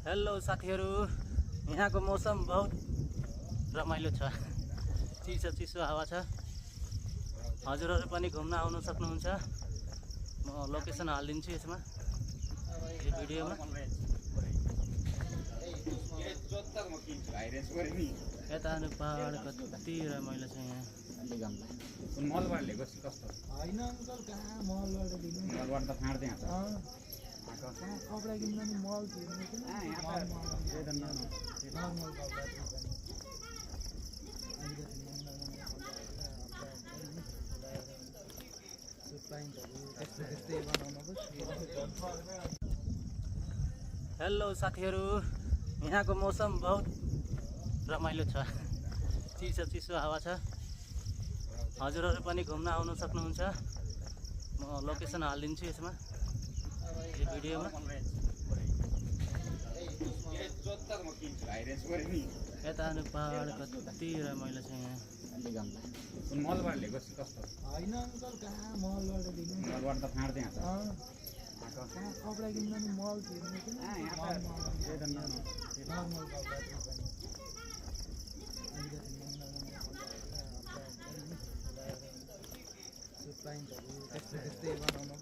Hello साथीहरू, यहाँको मौसम बहुत रमाइलो छ। चिसो चिसो हावा छ। हजुरहरू पनि घुम्न आउन सक्नुहुन्छ। म लोकेसन हालिदिन्छु यसमा, यो भिडियोमा। यता पहाड कति रमाइलो छ यहाँ। मलबाट ल्याएको कस्तो होइन अङ्कल, कहाँ मलबाट दिनु? मलबाट त फाँड्दै हाल्छ। कहाँ कपडा किन्नु नि मल तिर्नु कि नर्मल कपडा तिर्नु पनि अलिकति सुपाइन्टहरू त्यस्तै बनाउनु। हेलो साथीहरू, यहाँको मौसम बहुत रमाइलो छ। चिसो चिसो हावा छ। हजुरहरू पनि घुम्न आउन सक्नुहुन्छ। म लोकेसन हालिदिन्छु यसमा, यो भिडियोमा। यता पहाड कति रमाइलो छ यहाँ। मलबाट ल्याएको कस्तो होइन अङ्कल, कहाँ मलबाट दिनु? मलबाट त फाँड्दै हाल्छ। कहाँ कपडा किन्नु नि मल तिर्नु कि नर्मल कपडा तिर्नु पनि अलिकति सुपाइन्टहरू त्यस्तै बनाउनु।